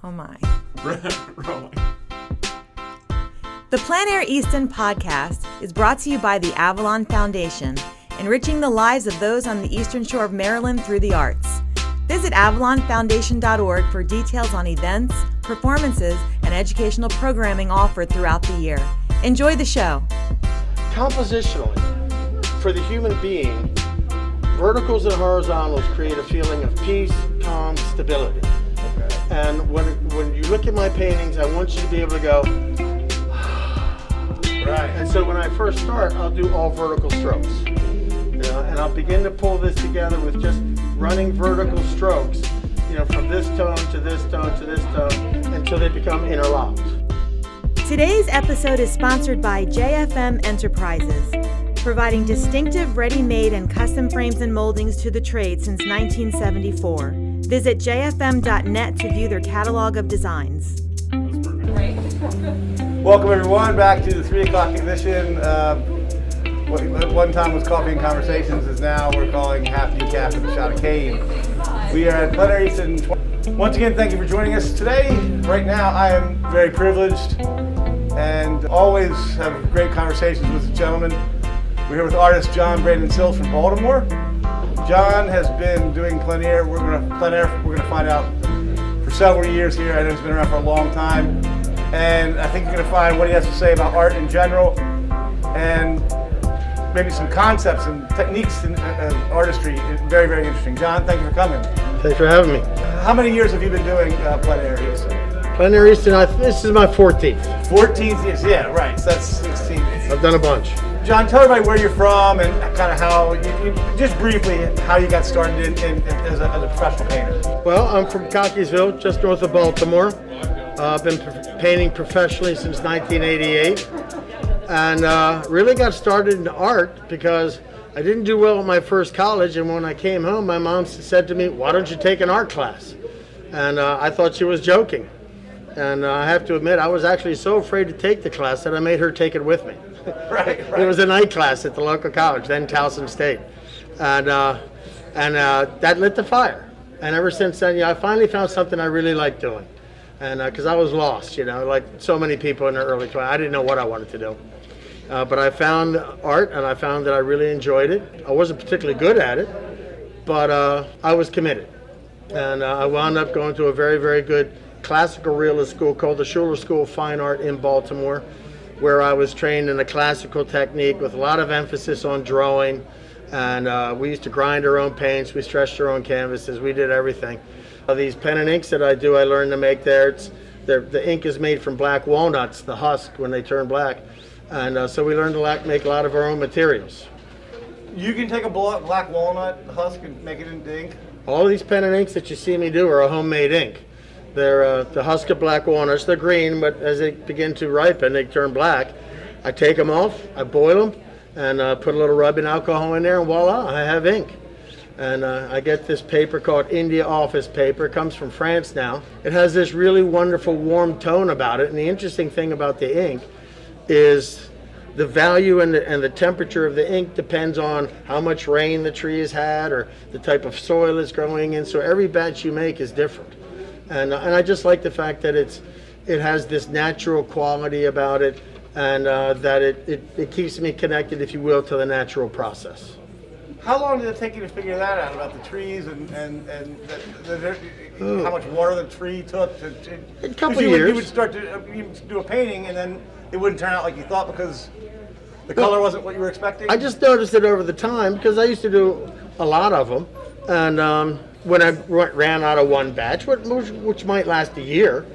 Oh my. Rolling. The Plein Air Easton Podcast is brought to you by the Avalon Foundation, enriching the lives of those on the eastern shore of Maryland through the arts. Visit avalonfoundation.org for details on events, performances, and educational programming offered throughout the year. Enjoy the show. Compositionally, for the human being, verticals and horizontals create a feeling of peace, calm, stability. Okay. And when you look at my paintings, I want you to be able to go, right. And so when I first start, I'll do all vertical strokes. And I'll begin to pull this together with just running vertical strokes, from this tone to this tone to this tone until they become interlocked. Today's episode is sponsored by JFM Enterprises, providing distinctive ready-made and custom frames and moldings to the trade since 1974. Visit jfm.net to view their catalog of designs. Welcome everyone back to the 3 o'clock edition. What at one time was Coffee and Conversations is now we're calling Half Decaf with a Shot of Cane. We are at Plein Air Easton. Once again, thank you for joining us today. Right now, I am very privileged and always have great conversations with the gentleman. We're here with artist John Brandon Sills from Baltimore. John has been doing Plein Air. We're gonna find out for several years here. I know he's been around for a long time, and I think you're gonna find what he has to say about art in general, and maybe some concepts and techniques in artistry. Very, very interesting. John, thank you for coming. Thanks for having me. How many years have you been doing Plein Air Easton? Plein Air Easton, this is my 14th. 14th years, yeah, right. So that's 16. I've done a bunch. John, tell everybody where you're from and kind of how, just briefly, how you got started as a professional painter. Well, I'm from Cockeysville, just north of Baltimore. I've been painting professionally since 1988. And really got started in art because I didn't do well at my first college, and when I came home, my mom said to me, "Why don't you take an art class?" And I thought she was joking. And I have to admit, I was actually so afraid to take the class that I made her take it with me. Right. It was a night class at the local college, then Towson State. And that lit the fire. And ever since then, I finally found something I really liked doing. And because I was lost, like so many people in their early 20s, I didn't know what I wanted to do. But I found art, and I found that I really enjoyed it. I wasn't particularly good at it, but I was committed. And I wound up going to a very, very good classical realist school called the Schuler School of Fine Art in Baltimore, where I was trained in a classical technique with a lot of emphasis on drawing. And we used to grind our own paints, we stretched our own canvases, we did everything. These pen and inks that I do, I learned to make there. The ink is made from black walnuts, the husk, when they turn black. And so we learned to make a lot of our own materials. You can take a black walnut husk and make it into ink? All of these pen and inks that you see me do are a homemade ink. They're the husk of black walnuts. They're green, but as they begin to ripen, they turn black. I take them off, I boil them, and put a little rubbing alcohol in there, and voila, I have ink. And I get this paper called India Office paper. It comes from France now. It has this really wonderful warm tone about it, and the interesting thing about the ink is the value and the temperature of the ink depends on how much rain the tree has had or the type of soil it's growing in. So every batch you make is different. And I just like the fact that it has this natural quality about it, and that it keeps me connected, if you will, to the natural process. How long did it take you to figure that out about the trees and how much water the tree took? A couple of years. You would start to do a painting and then it wouldn't turn out like you thought because the color wasn't what you were expecting? I just noticed it over the time because I used to do a lot of them. And when I ran out of one batch, which might last a year,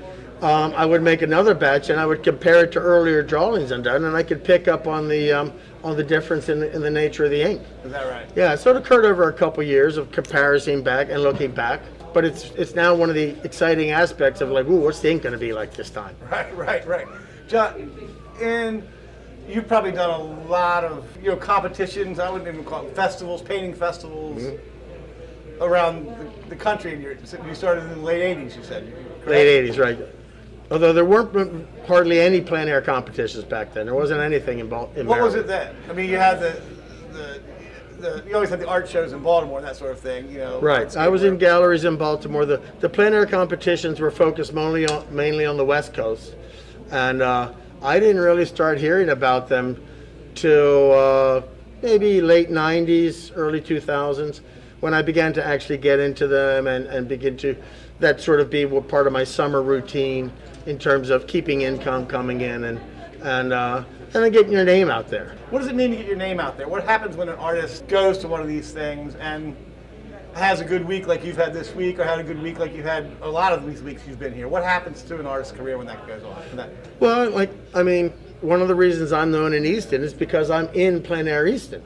I would make another batch and I would compare it to earlier drawings I've done, and I could pick up on the difference in the nature of the ink. Is that right? Yeah, so it occurred over a couple years of comparison back and looking back. But it's now one of the exciting aspects of ooh, what's the ink going to be like this time? Right. John, and you've probably done a lot of competitions. I wouldn't even call it festivals, painting festivals around the country. And you started in the late '80s, you said. Correct? Late '80s, right? Although there weren't hardly any plein air competitions back then. There wasn't anything in Baltimore. What was it then? I mean, you had you always had the art shows in Baltimore and that sort of thing, Right. I was in galleries in Baltimore. The plein air competitions were focused mainly on the West Coast, and I didn't really start hearing about them till maybe late 90s, early 2000s, when I began to actually get into them and begin to, that sort of be part of my summer routine in terms of keeping income coming in and then getting your name out there. What does it mean to get your name out there? What happens when an artist goes to one of these things and has a good week like you've had this week, or had a good week like you've had a lot of these weeks you've been here? What happens to an artist's career when that goes on? Well, one of the reasons I'm known in Easton is because I'm in Plein Air Easton.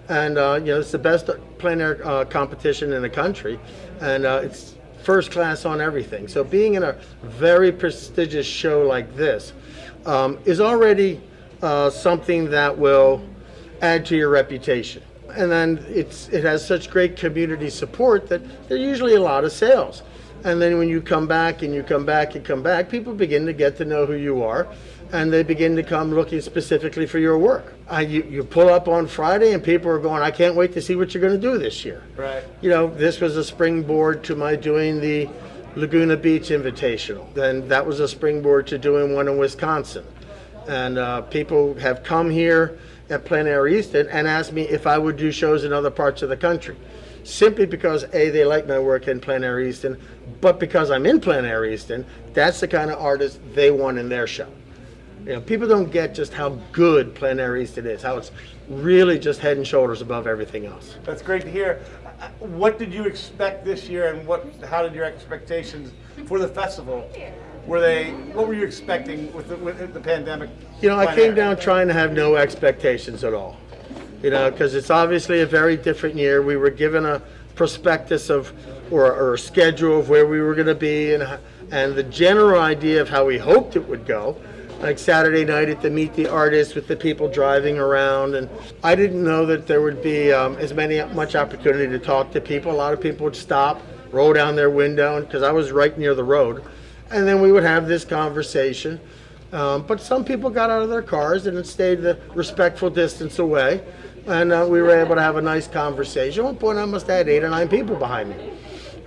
And, it's the best plein air competition in the country. And it's first class on everything. So being in a very prestigious show like this is already something that will add to your reputation. And then it has such great community support that there's usually a lot of sales. And then when you come back and you come back and come back, people begin to get to know who you are, and they begin to come looking specifically for your work. You pull up on Friday and people are going, I can't wait to see what you're going to do this year. Right. This was a springboard to my doing the Laguna Beach Invitational. Then that was a springboard to doing one in Wisconsin. And people have come here at Plein Air Easton and asked me if I would do shows in other parts of the country. Simply because, A, they like my work in Plein Air Easton, but because I'm in Plein Air Easton, that's the kind of artist they want in their show. People don't get just how good Plein Air Easton is, how it's really just head and shoulders above everything else. That's great to hear. What did you expect this year, and how did your expectations for the festival? What were you expecting with the pandemic? I came down trying to have no expectations at all. Because it's obviously a very different year. We were given a prospectus or a schedule of where we were going to be and the general idea of how we hoped it would go. Like Saturday night at the Meet the Artists with the people driving around, and I didn't know that there would be much opportunity to talk to people. A lot of people would stop, roll down their window, because I was right near the road, and then we would have this conversation. But some people got out of their cars and stayed the respectful distance away, and we were able to have a nice conversation. At one point I must have had 8 or 9 people behind me,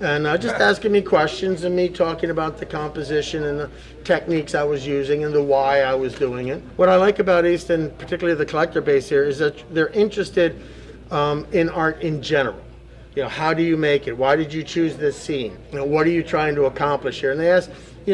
and just asking me questions and me talking about the composition and the techniques I was using and the why I was doing it. What I like about Easton, particularly the collector base here, is that they're interested in art in general. How do you make it? Why did you choose this scene? What are you trying to accomplish here? And they ask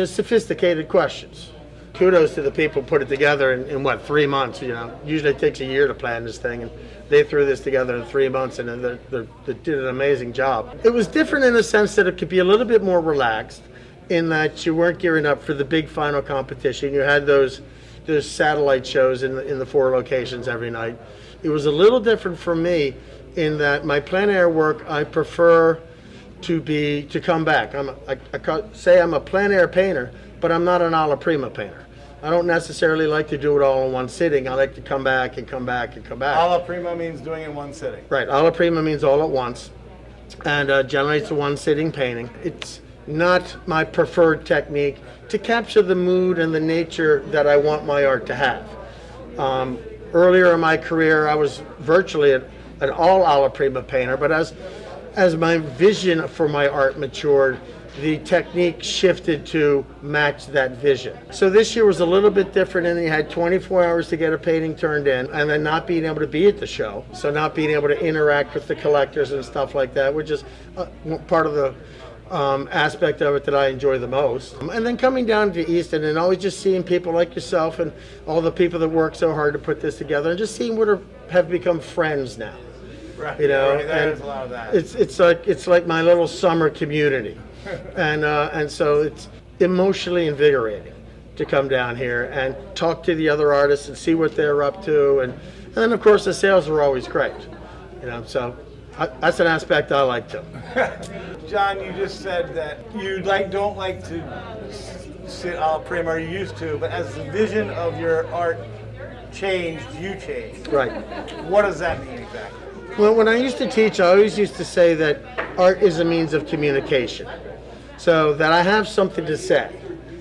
sophisticated questions. Kudos to the people who put it together in 3 months. Usually it takes a year to plan this thing, and they threw this together in 3 months, and they did an amazing job. It was different in the sense that it could be a little bit more relaxed, in that you weren't gearing up for the big final competition. You had those satellite shows in the 4 locations every night. It was a little different for me in that my plein air work, I prefer to come back. I say I'm a plein air painter, but I'm not an alla prima painter. I don't necessarily like to do it all in one sitting. I like to come back and come back and come back. Alla prima means doing it in one sitting. Right, alla prima means all at once, and generally it's a one sitting painting. It's not my preferred technique to capture the mood and the nature that I want my art to have. Earlier in my career, I was virtually an all alla prima painter, but as my vision for my art matured, the technique shifted to match that vision. So this year was a little bit different, and you had 24 hours to get a painting turned in, and then not being able to be at the show, so not being able to interact with the collectors and stuff like that, which is part of the aspect of it that I enjoy the most. And then coming down to Easton and always just seeing people like yourself and all the people that work so hard to put this together, and just seeing what have become friends now. Right. Right. There's a lot of that. It's like my little summer community. And so it's emotionally invigorating to come down here and talk to the other artists and see what they're up to, and then of course the sales are always great, so that's an aspect I like too. John, you just said that you don't like to sit alla prima, or you used to, but as the vision of your art changed, you changed. Right. What does that mean exactly? Well, when I used to teach, I always used to say that art is a means of communication. So that I have something to say.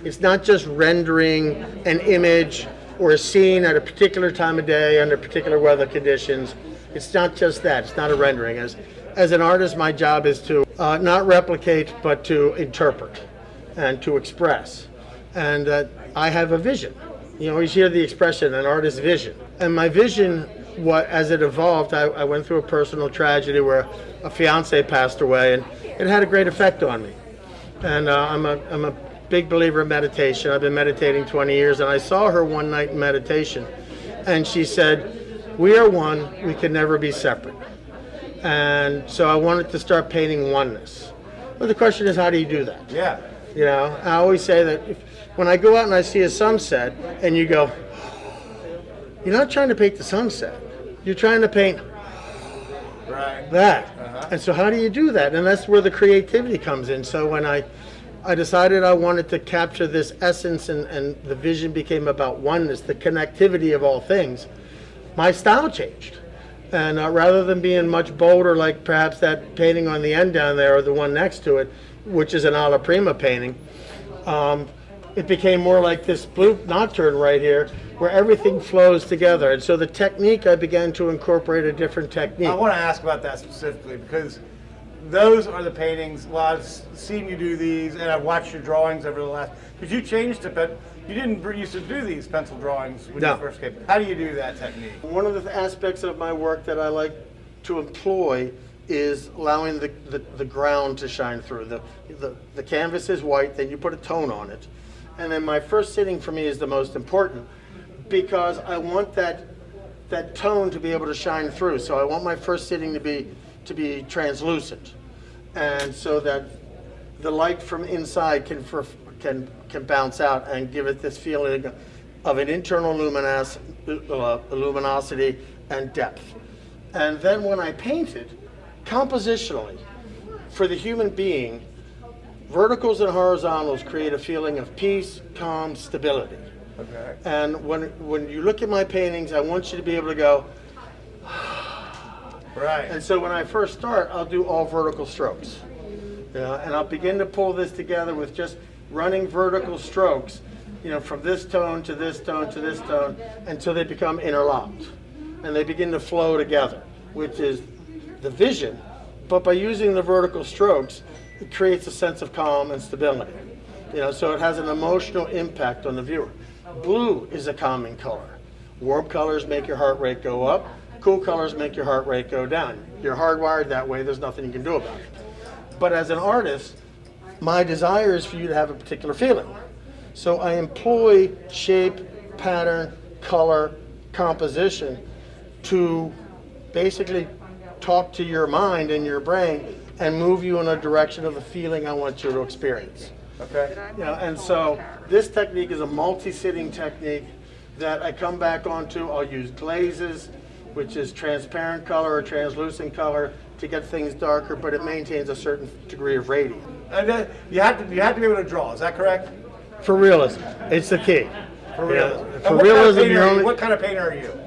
It's not just rendering an image or a scene at a particular time of day under particular weather conditions It's not just that. It's not a rendering. As an artist, my job is to not replicate, but to interpret and to express. And I have a vision. You always hear the expression, an artist's vision. And my vision, as it evolved, I went through a personal tragedy where a fiance passed away, and it had a great effect on me. And I'm a big believer in meditation. I've been meditating 20 years, and I saw her one night in meditation, and she said, "We are one, we can never be separate." And so I wanted to start painting oneness. But the question is, how do you do that? Yeah. You know, I always say that when I go out and I see a sunset, and you go, you're not trying to paint the sunset. You're trying to paint that. And so how do you do that? And that's where the creativity comes in. So when I decided I wanted to capture this essence, and the vision became about oneness, the connectivity of all things, my style changed. And rather than being much bolder, like perhaps that painting on the end down there or the one next to it, which is an alla prima painting, it became more like this blue nocturne right here, where everything flows together. And so the technique, I began to incorporate a different technique. I want to ask about that specifically, because those are the paintings. Well, I've seen you do these, and I've watched your drawings over the last. Because you changed to you didn't used to do these pencil drawings when you first came. How do you do that technique? One of the aspects of my work that I like to employ is allowing the ground to shine through. The canvas is white, then you put a tone on it. And then my first sitting for me is the most important, because I want that tone to be able to shine through. So I want my first sitting to be translucent, and so that the light from inside can bounce out and give it this feeling of an internal luminosity and depth. And then when I paint it, compositionally, for the human being, verticals and horizontals create a feeling of peace, calm, stability. Okay. And when you look at my paintings, I want you to be able to go, right. And so when I first start, I'll do all vertical strokes. You know, and I'll begin to pull this together with just running vertical strokes, you know, from this tone to this tone to this tone, until they become interlocked. And they begin to flow together, which is the vision. But by using the vertical strokes, it creates a sense of calm and stability. You know, so it has an emotional impact on the viewer. Blue is a calming color. Warm colors make your heart rate go up. Cool colors make your heart rate go down. You're hardwired that way. There's nothing you can do about it. But as an artist, my desire is for you to have a particular feeling. So I employ shape, pattern, color, composition to basically talk to your mind and your brain and move you in a direction of the feeling I want you to experience. Okay. You know, and so this technique is a multi-sitting technique that I come back onto. I'll use glazes, which is transparent color or translucent color, to get things darker, but it maintains a certain degree of radiance. And then you have to be able to draw. Is that correct? For realism, it's the key. For realism. Yeah. For realism, What kind of painter are you?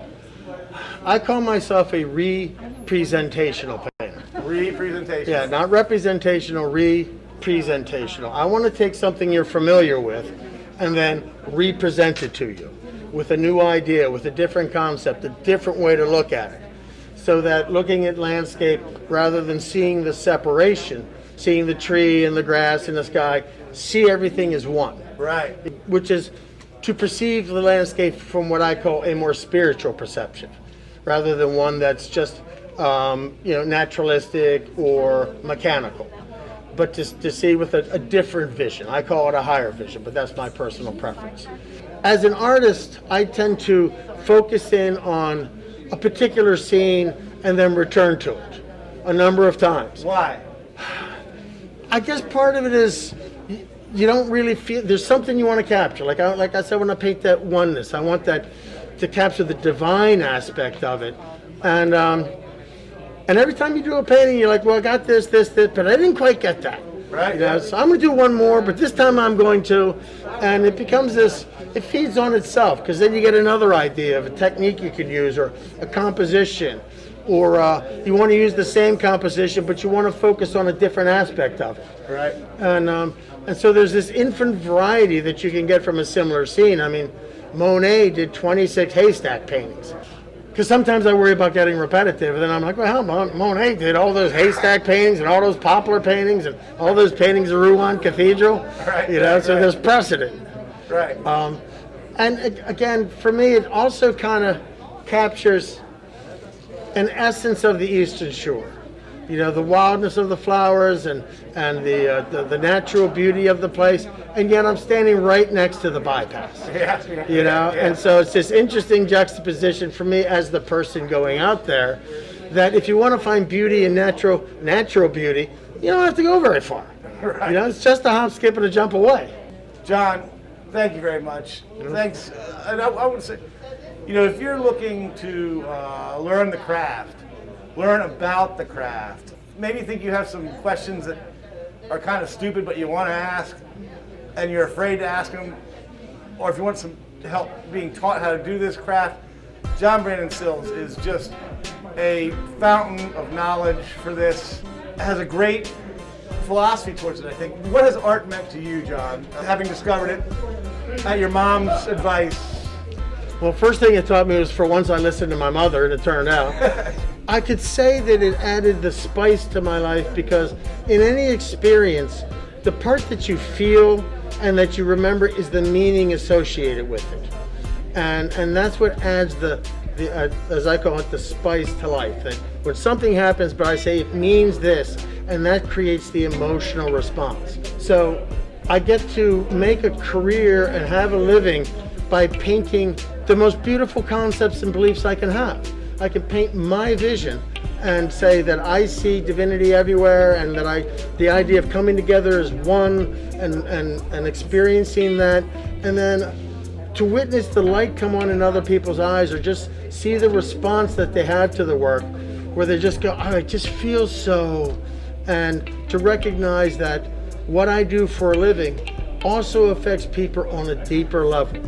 I call myself a representational painter. Representation. Yeah, not representational, representational. I want to take something you're familiar with and then represent it to you with a new idea, with a different concept, a different way to look at it. So that looking at landscape, rather than seeing the separation, seeing the tree and the grass and the sky, see everything as one. Right. Which is to perceive the landscape from what I call a more spiritual perception, rather than one that's just naturalistic or mechanical, but to see with a different vision. I call it a higher vision, but that's my personal preference. As an artist, I tend to focus in on a particular scene and then return to it a number of times. Why? I guess part of it is you don't really feel, there's something you want to capture. Like I said, when I paint that oneness, I want that to capture the divine aspect of it. And every time you do a painting, you're like, well, I got this, but I didn't quite get that. Right. You know, so I'm going to do one more, but this time I'm going to. And it becomes this, it feeds on itself, because then you get another idea of a technique you can use, or a composition, or you want to use the same composition, but you want to focus on a different aspect of it. Right. And so there's this infinite variety that you can get from a similar scene. I mean, Monet did 26 haystack paintings. because sometimes I worry about getting repetitive, and then I'm like, well, Monet did all those haystack paintings and all those poplar paintings and all those paintings of Rouen Cathedral, so there's precedent. Right. And again, for me, it also kind of captures an essence of the Eastern Shore. The wildness of the flowers and the natural beauty of the place, and yet I'm standing right next to the bypass. And so it's this interesting juxtaposition for me as the person going out there, that if you want to find beauty and natural beauty, you don't have to go very far. Right. It's just a hop, skip, and a jump away. John, thank you very much. Thanks. And I would say, if you're looking to learn the craft, learn about the craft, maybe think you have some questions that are kind of stupid but you want to ask and you're afraid to ask them, or if you want some help being taught how to do this craft, John Brandon Sills is just a fountain of knowledge for this, has a great philosophy towards it, I think. What has art meant to you, John, having discovered it at your mom's advice? Well, first thing it taught me was, for once, I listened to my mother, and it turned out. I could say that it added the spice to my life, because in any experience, the part that you feel and that you remember is the meaning associated with it. And that's what adds the as I call it, the spice to life. That when something happens, but I say it means this, and that creates the emotional response. So I get to make a career and have a living by painting the most beautiful concepts and beliefs I can have. I can paint my vision and say that I see divinity everywhere, and that the idea of coming together as one and experiencing that, and then to witness the light come on in other people's eyes, or just see the response that they have to the work, where they just go, oh, it just feels so, and to recognize that what I do for a living also affects people on a deeper level.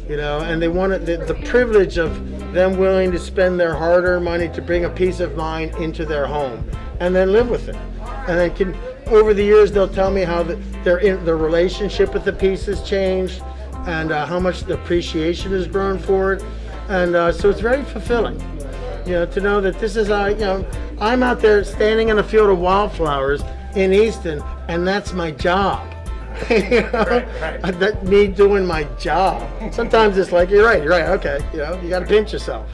And they want the privilege of them willing to spend their hard-earned money to bring a peace of mind into their home and then live with it. And then over the years, they'll tell me how their relationship with the piece has changed, and how much the appreciation has grown for it. And so it's very fulfilling, to know that this is, I'm out there standing in a field of wildflowers in Easton, and that's my job. Right. That me doing my job. Sometimes it's like, you're right, okay, you got to pinch yourself.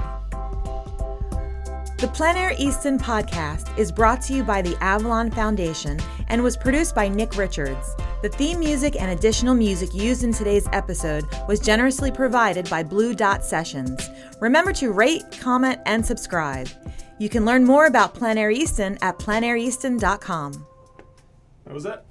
The Plein Air Easton Podcast is brought to you by the Avalon Foundation and was produced by Nick Richards. The theme music and additional music used in today's episode was generously provided by Blue Dot Sessions. Remember to rate, comment, and subscribe. You can learn more about Plein Air Easton at pleinaireaston.com. What was that?